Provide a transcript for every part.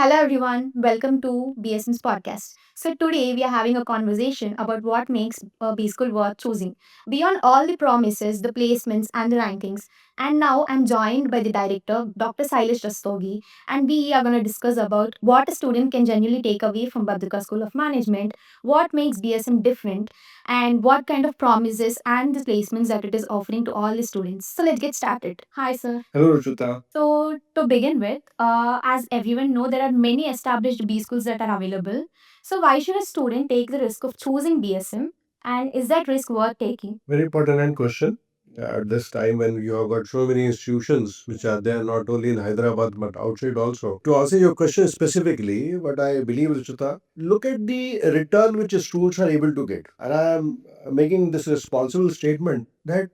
Hello everyone, welcome to BSM's podcast. So today we are having a conversation about what makes a B school worth choosing. Beyond all the promises, the placements and the rankings. And now I'm joined by the director, Dr. Shailesh Rastogi, and we are going to discuss about what a student can genuinely take away from Badruka School of Management, what makes BSM different, and what kind of promises and the placements that it is offering to all the students. So let's get started. Hi sir. Hello, Ruchuta. So to begin with, as everyone know, there are many established B schools that are available. So why should a student take the risk of choosing BSM? And is that risk worth taking? Very pertinent question. At this time when you have got so many institutions which are there not only in Hyderabad but outside also. To answer your question specifically, what I believe, Ruchuta, look at the return which students are able to get. And I am making this responsible statement that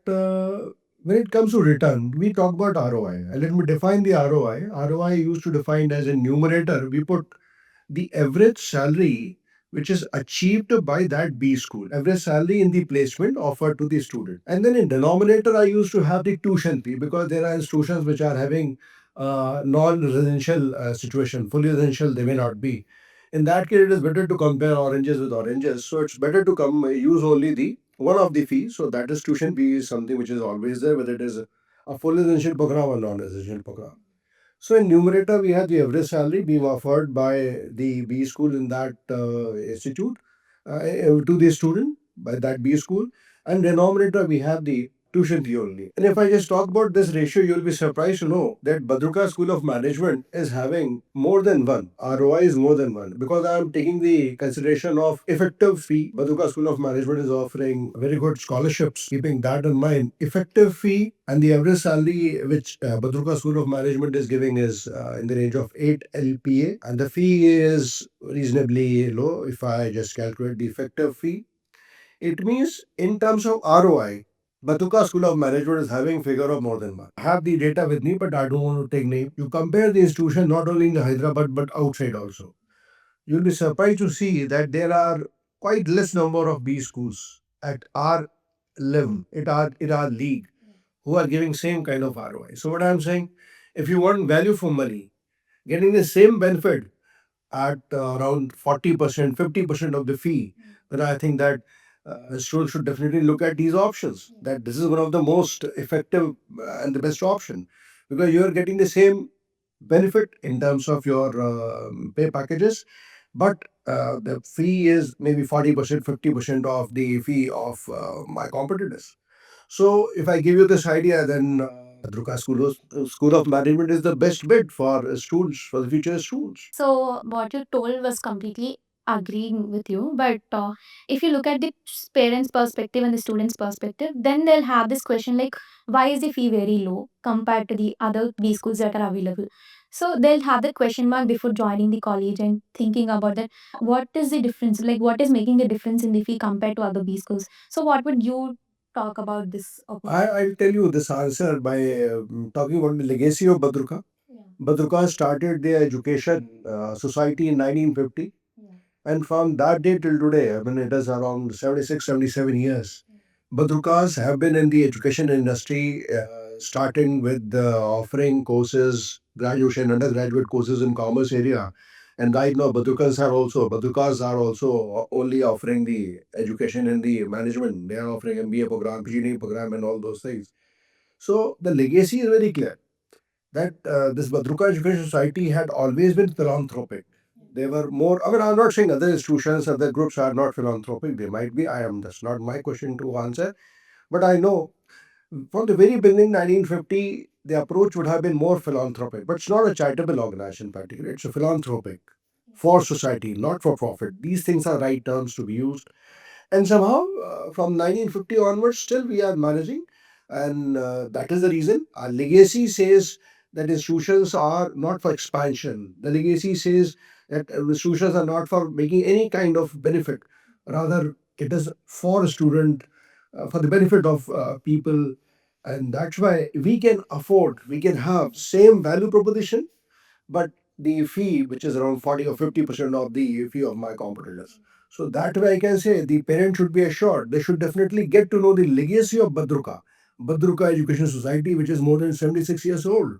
when it comes to return, we talk about ROI. And let me define the ROI. ROI used to define as a numerator. We put the average salary which is achieved by that B school, average salary in the placement offered to the student. And then in denominator, I used to have the tuition fee because there are institutions which are having non-residential situation, fully residential they may not be. In that case, it is better to compare oranges with oranges. So it's better to come use only the one of the fees. So that is tuition fee is something which is always there, whether it is a full residential program or non-residential program. So in numerator, we have the average salary being offered by the B school in that institute to the student by that B school. And denominator, we have the tuition fee only. And if I just talk about this ratio, you'll be surprised to know that Badruka School of Management is having more than one. ROI is more than one because I'm taking the consideration of effective fee. Badruka School of Management is offering very good scholarships. Keeping that in mind, effective fee and the average salary which Badruka School of Management is giving is in the range of 8 LPA, and the fee is reasonably low. If I just calculate the effective fee, it means in terms of ROI, Batuka School of Management is having figure of more than one. I have the data with me, but I don't want to take name. You compare the institution not only in Hyderabad but outside also. You'll be surprised to see that there are quite less number of B schools at our level, at our league, who are giving same kind of ROI. So what I'm saying, if you want value for money, getting the same benefit at around 40%, 50% of the fee, then I think that students should definitely look at these options. That this is one of the most effective and the best option because you are getting the same benefit in terms of your pay packages, but the fee is maybe 40%, 50% of the fee of my competitors. So if I give you this idea, then Badruka School of Management is the best bid for students, for the future students. So what you told was completely agreeing with you. But if you look at the parents' perspective and the students' perspective, then they'll have this question like, why is the fee very low compared to the other B schools that are available? So they'll have that question mark before joining the college and thinking about that. What is the difference? Like, what is making the difference in the fee compared to other B schools? So what would you talk about this? I'll tell you this answer by talking about the legacy of Badruka. Yeah. Badruka started their education society in 1950. Yeah. And from that day till today, I mean, it is around 76, 77 years. Badrukas have been in the education industry, starting with offering courses, graduation, undergraduate courses in commerce area. And right now, Badrukas are also only offering the education in the management. They are offering MBA program, PGDM program, and all those things. So the legacy is very clear that this Badruka Educational Society had always been philanthropic. They were more, I mean, I'm not saying other institutions, other groups are not philanthropic. They might be. I am, that's not my question to answer. But I know from the very beginning, 1950, the approach would have been more philanthropic. But it's not a charitable organization, particularly. It's a philanthropic for society, not for profit. These things are right terms to be used. And somehow, from 1950 onwards, still we are managing. And that is the reason. Our legacy says that institutions are not for expansion. The legacy says that institutions are not for making any kind of benefit. Rather, it is for a student, for the benefit of people. And that's why we can afford, we can have same value proposition, but the fee, which is around 40 or 50% of the fee of my competitors. So that way I can say the parent should be assured. They should definitely get to know the legacy of Badruka Educational Society, which is more than 76 years old.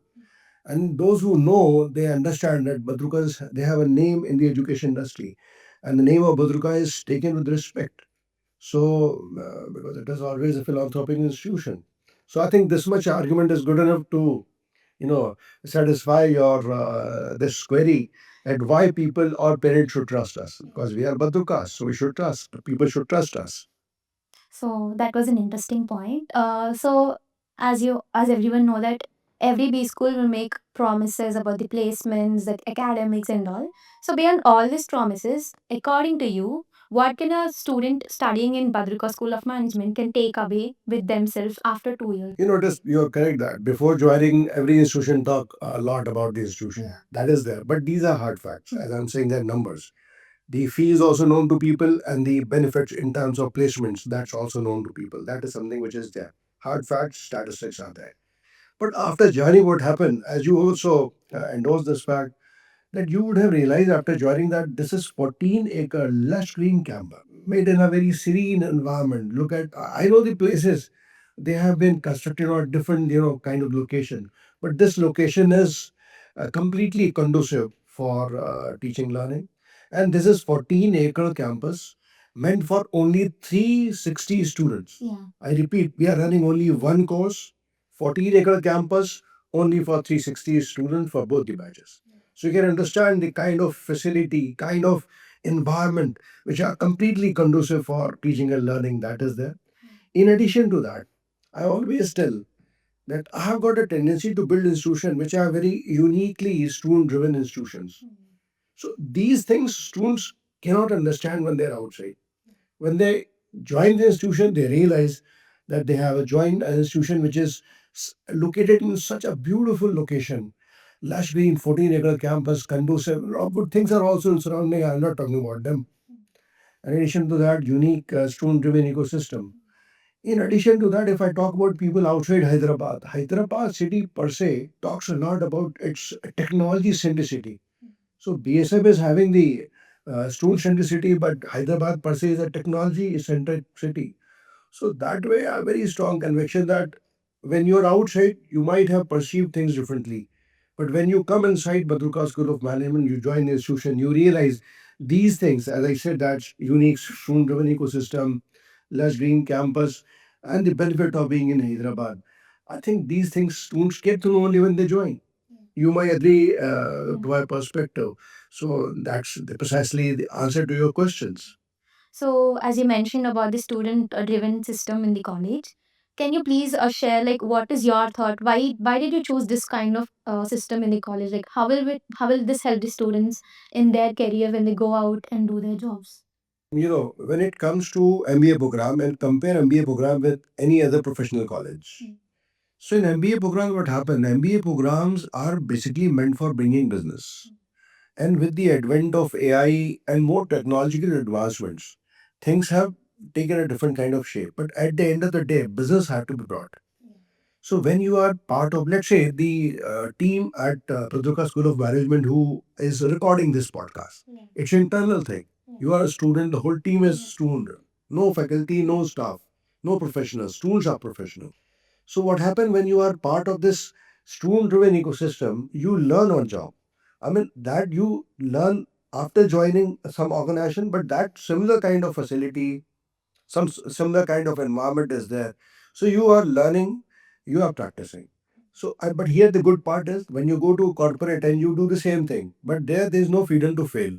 And those who know, they understand that Badrukas, they have a name in the education industry. And the name of Badruka is taken with respect. So, because it is always a philanthropic institution. So I think this much argument is good enough to, you know, satisfy your this query at why people or parents should trust us. Because we are Badrukas, so we should trust. People should trust us. So that was an interesting point. So as everyone know that every B school will make promises about the placements, the academics and all. So beyond all these promises, according to you, what can a student studying in Badruka School of Management can take away with themselves after 2 years? You notice you're correct that before joining, every institution talk a lot about the institution. Yeah. That is there. But these are hard facts. As I'm saying, they're numbers. The fee is also known to people, and the benefits in terms of placements, that's also known to people. That is something which is there. Hard facts, statistics are there. But after joining, what happened, as you also endorse this fact, that you would have realized after joining that this is 14-acre lush green campus made in a very serene environment. Look at, I know the places, they have been constructed on different, kind of location, but this location is completely conducive for teaching learning. And this is 14-acre campus meant for only 360 students. Yeah. I repeat, we are running only one course, 14-acre campus, only for 360 students for both the batches. So you can understand the kind of facility, kind of environment which are completely conducive for teaching and learning that is there. In addition to that, I always tell that I have got a tendency to build institutions which are very uniquely student-driven institutions. So these things students cannot understand when they're outside. When they join the institution, they realize that they have joined an institution which is located in such a beautiful location. Lush green, 14-acre campus, conducive. A lot of good things are also surrounding. I'm not talking about them. In addition to that, unique student-driven ecosystem. In addition to that, if I talk about people outside Hyderabad, Hyderabad city per se talks a lot about its technology centricity. So BSM is having the student centricity, but Hyderabad per se is a technology centric city. So that way, a very strong conviction that when you're outside, you might have perceived things differently. But when you come inside Badruka School of Management, you join the institution, you realize these things, as I said, that unique student-driven ecosystem, lush green campus, and the benefit of being in Hyderabad. I think these things students get to know only when they join. You might agree to my perspective. So that's precisely the answer to your questions. So, as you mentioned about the student-driven system in the college, can you please share like what is your thought? Why did you choose this kind of system in the college? Like how will this help the students in their career when they go out and do their jobs? When it comes to MBA program and compare MBA program with any other professional college. So in MBA program, what happened? MBA programs are basically meant for bringing business. And with the advent of AI and more technological advancements, things have taken a different kind of shape. But at the end of the day, business had to be brought. So when you are part of, let's say, the team at Badruka School of Management who is recording this podcast, it's internal thing. You are a student, the whole team is student. No faculty, no staff, no professionals. Students are professional. So what happened when you are part of this student-driven ecosystem? You learn on job. I mean that you learn after joining some organization, but that similar kind of facility, similar kind of environment is there. So you are learning, you are practicing. So but here the good part is when you go to corporate and you do the same thing, but there is no freedom to fail.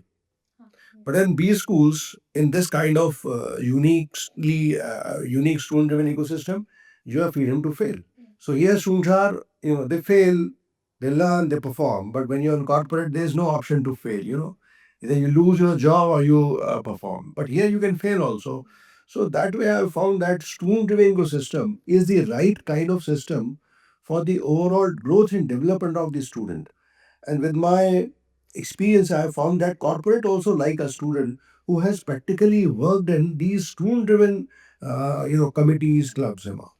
But in B schools, in this kind of unique student-driven ecosystem, you have freedom to fail. So here students are, they fail, they learn, they perform. But when you're in corporate, there's no option to fail. Either you lose your job or you perform. But here you can fail also. So that way, I've found that student-driven ecosystem is the right kind of system for the overall growth and development of the student. And with my experience, I have found that corporate also like a student who has practically worked in these student-driven, committees, clubs, and all.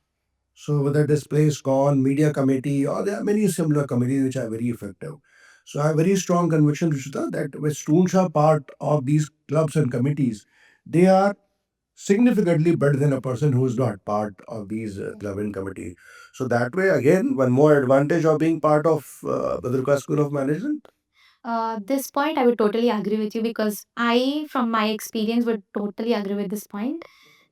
So whether it is place con, media committee, or there are many similar committees which are very effective. So I have very strong conviction, Rishita, that when students are part of these clubs and committees, they are significantly better than a person who is not part of these governing committee. So that way, again, one more advantage of being part of Badruka School of Management. This point I would totally agree with you because I, from my experience, would totally agree with this point.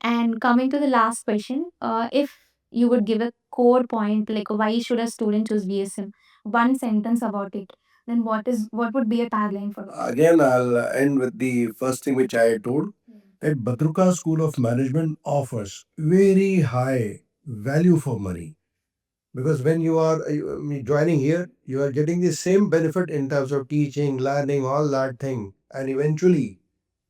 And coming to the last question, if you would give a core point, like why should a student choose BSM, one sentence about it, then what would be a tagline for it? Again, I'll end with the first thing which I told, that Badruka School of Management offers very high value for money. Because when joining here, you are getting the same benefit in terms of teaching, learning, all that thing, and eventually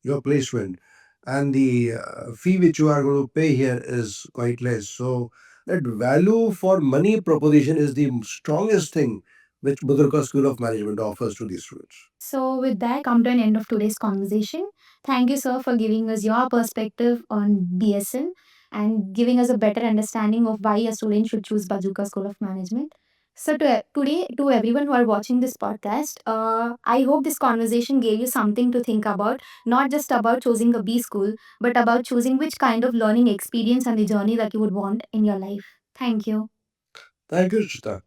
your placement. And the fee which you are going to pay here is quite less. So that value for money proposition is the strongest thing which Badruka School of Management offers to these students. So, with that, come to an end of today's conversation. Thank you, sir, for giving us your perspective on BSN and giving us a better understanding of why a student should choose Bajuka School of Management. So, today, to everyone who are watching this podcast, I hope this conversation gave you something to think about, not just about choosing a B school, but about choosing which kind of learning experience and the journey that you would want in your life. Thank you. Thank you, Shita.